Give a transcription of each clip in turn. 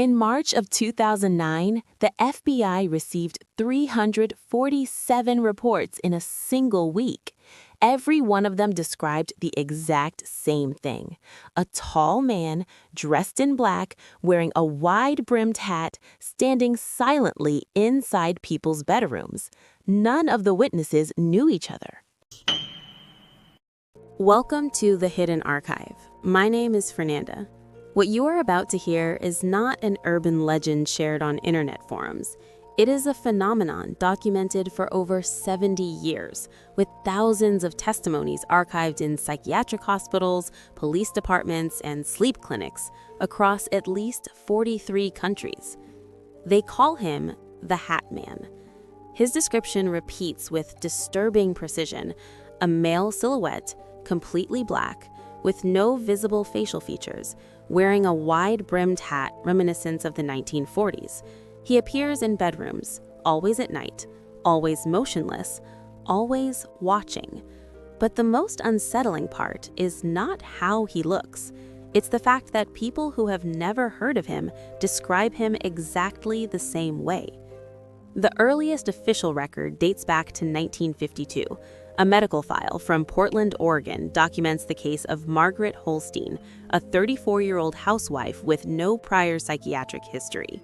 In March of 2009, the FBI received 347 reports in a single week. Every one of them described the exact same thing: a tall man dressed in black, wearing a wide-brimmed hat, standing silently inside people's bedrooms. None of the witnesses knew each other. Welcome to The Hidden Archive. My name is Fernanda. What you are about to hear is not an urban legend shared on internet forums. It is a phenomenon documented for over 70 years, with thousands of testimonies archived in psychiatric hospitals, police departments, and sleep clinics across at least 43 countries. They call him the Hat Man. His description repeats with disturbing precision: a male silhouette, completely black, with no visible facial features, wearing a wide-brimmed hat reminiscent of the 1940s. He appears in bedrooms, always at night, always motionless, always watching. But the most unsettling part is not how he looks. It's the fact that people who have never heard of him describe him exactly the same way. The earliest official record dates back to 1952. A medical file from Portland, Oregon documents the case of Margaret Holstein, a 34-year-old housewife with no prior psychiatric history.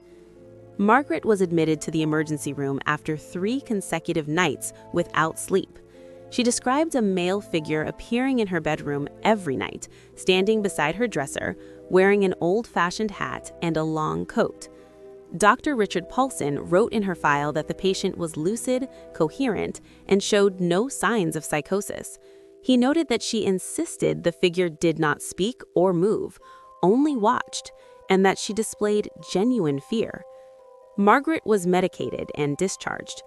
Margaret was admitted to the emergency room after 3 consecutive nights without sleep. She described a male figure appearing in her bedroom every night, standing beside her dresser, wearing an old-fashioned hat and a long coat. Dr. Richard Paulson wrote in her file that the patient was lucid, coherent, and showed no signs of psychosis. He noted that she insisted the figure did not speak or move, only watched, and that she displayed genuine fear. Margaret was medicated and discharged.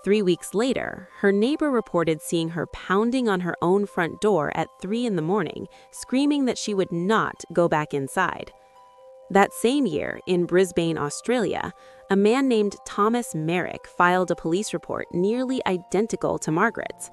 3 weeks later, her neighbor reported seeing her pounding on her own front door at 3 a.m, screaming that she would not go back inside. That same year, in Brisbane, Australia, a man named Thomas Merrick filed a police report nearly identical to Margaret's.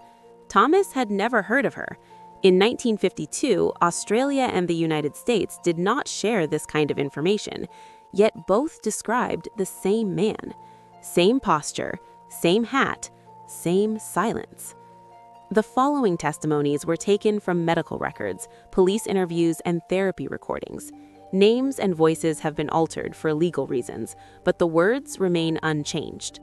Thomas had never heard of her. In 1952, Australia and the United States did not share this kind of information, yet both described the same man. Same posture, same hat, same silence. The following testimonies were taken from medical records, police interviews, and therapy recordings. Names and voices have been altered for legal reasons, but the words remain unchanged.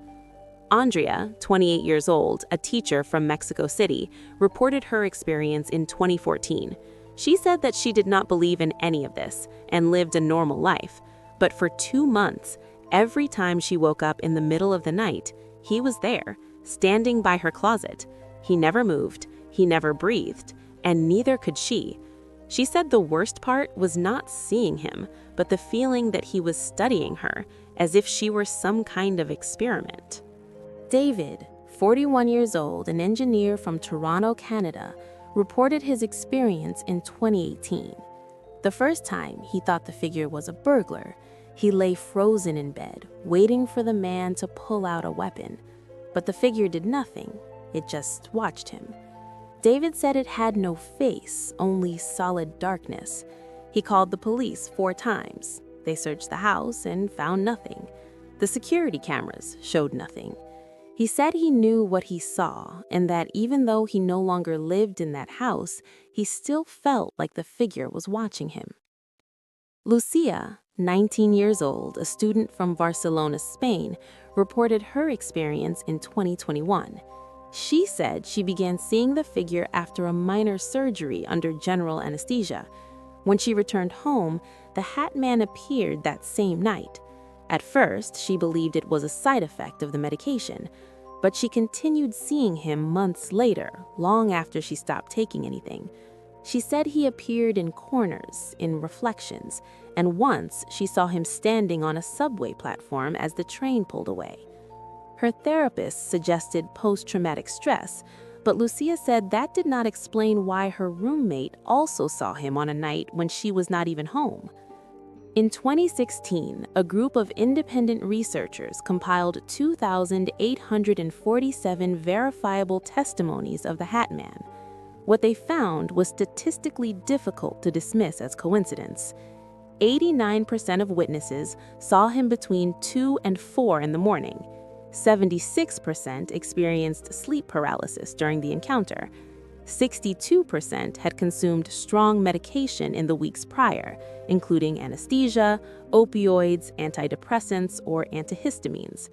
Andrea, 28 years old, a teacher from Mexico City, reported her experience in 2014. She said that she did not believe in any of this and lived a normal life, but for 2 months, every time she woke up in the middle of the night, he was there, standing by her closet. He never moved, he never breathed, and neither could she. She said the worst part was not seeing him, but the feeling that he was studying her, as if she were some kind of experiment. David, 41 years old, an engineer from Toronto, Canada, reported his experience in 2018. The first time, he thought the figure was a burglar. He lay frozen in bed, waiting for the man to pull out a weapon. But the figure did nothing. It just watched him. David said it had no face, only solid darkness. He called the police 4 times. They searched the house and found nothing. The security cameras showed nothing. He said he knew what he saw, and that even though he no longer lived in that house, he still felt like the figure was watching him. Lucia, 19 years old, a student from Barcelona, Spain, reported her experience in 2021. She said she began seeing the figure after a minor surgery under general anesthesia. When she returned home, the Hat Man appeared that same night. At first, she believed it was a side effect of the medication, but she continued seeing him months later, long after she stopped taking anything. She said he appeared in corners, in reflections, and once she saw him standing on a subway platform as the train pulled away. Her therapist suggested post-traumatic stress, but Lucia said that did not explain why her roommate also saw him on a night when she was not even home. In 2016, a group of independent researchers compiled 2,847 verifiable testimonies of the Hat Man. What they found was statistically difficult to dismiss as coincidence. 89% of witnesses saw him between 2 and 4 in the morning. 76% experienced sleep paralysis during the encounter. 62% had consumed strong medication in the weeks prior, including anesthesia, opioids, antidepressants, or antihistamines.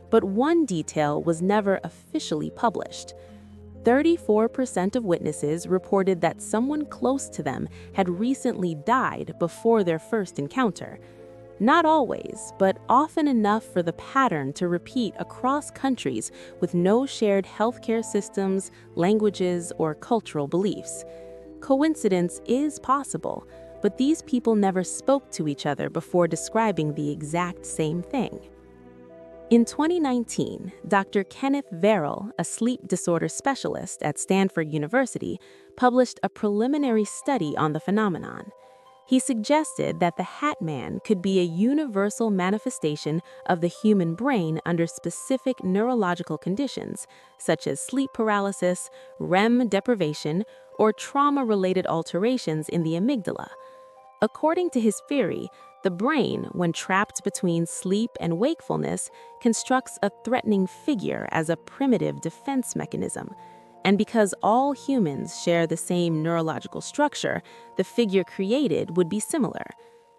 But one detail was never officially published. 34% of witnesses reported that someone close to them had recently died before their first encounter. Not always, but often enough for the pattern to repeat across countries with no shared healthcare systems, languages, or cultural beliefs. Coincidence is possible, but these people never spoke to each other before describing the exact same thing. In 2019, Dr. Kenneth Verrill, a sleep disorder specialist at Stanford University, published a preliminary study on the phenomenon. He suggested that the Hat Man could be a universal manifestation of the human brain under specific neurological conditions, such as sleep paralysis, REM deprivation, or trauma-related alterations in the amygdala. According to his theory, the brain, when trapped between sleep and wakefulness, constructs a threatening figure as a primitive defense mechanism. And because all humans share the same neurological structure, the figure created would be similar.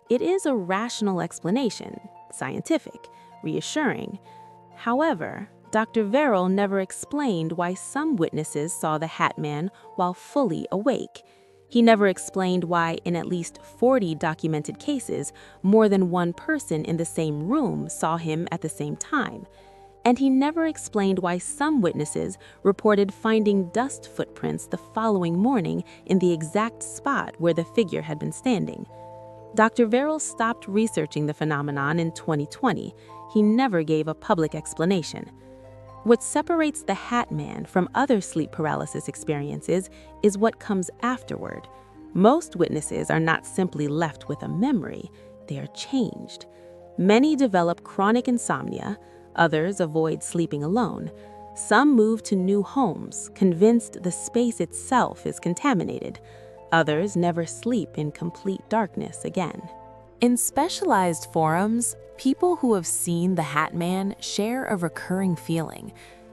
It is a rational explanation, scientific, reassuring. However, Dr. Verrill never explained why some witnesses saw the Hat Man while fully awake. He never explained why, in at least 40 documented cases, more than one person in the same room saw him at the same time. And he never explained why some witnesses reported finding dust footprints the following morning in the exact spot where the figure had been standing. Dr. Verrill stopped researching the phenomenon in 2020. He never gave a public explanation. What separates the Hat Man from other sleep paralysis experiences is what comes afterward. Most witnesses are not simply left with a memory, they are changed. Many develop chronic insomnia, others avoid sleeping alone. Some move to new homes, convinced the space itself is contaminated. Others never sleep in complete darkness again. In specialized forums, people who have seen the Hat Man share a recurring feeling,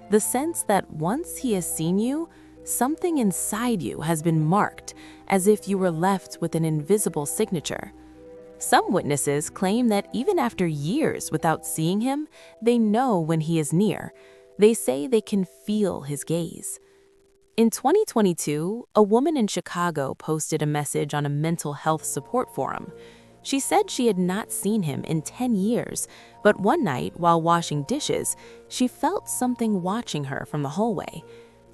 the sense that once he has seen you, something inside you has been marked, as if you were left with an invisible signature. Some witnesses claim that even after years without seeing him, they know when he is near. They say they can feel his gaze. In 2022, a woman in Chicago posted a message on a mental health support forum. She said she had not seen him in 10 years, but one night while washing dishes, she felt something watching her from the hallway.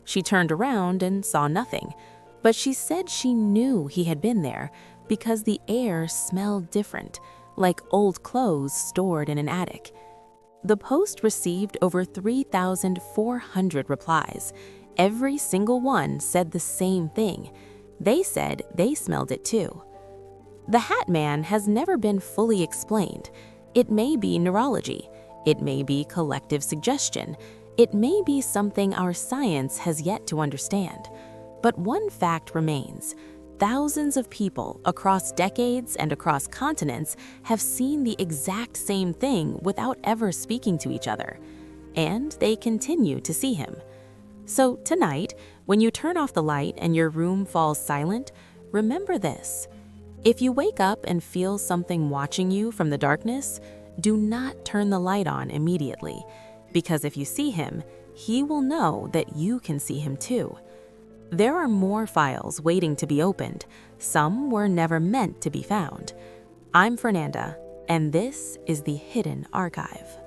She turned around and saw nothing, but she said she knew he had been there because the air smelled different, like old clothes stored in an attic. The post received over 3,400 replies. Every single one said the same thing. They said they smelled it too. The Hat Man has never been fully explained. It may be neurology. It may be collective suggestion. It may be something our science has yet to understand. But one fact remains. Thousands of people across decades and across continents have seen the exact same thing without ever speaking to each other. And they continue to see him. So tonight, when you turn off the light and your room falls silent, remember this. If you wake up and feel something watching you from the darkness, do not turn the light on immediately, because if you see him, he will know that you can see him too. There are more files waiting to be opened. Some were never meant to be found. I'm Fernanda, and this is the Hidden Archive.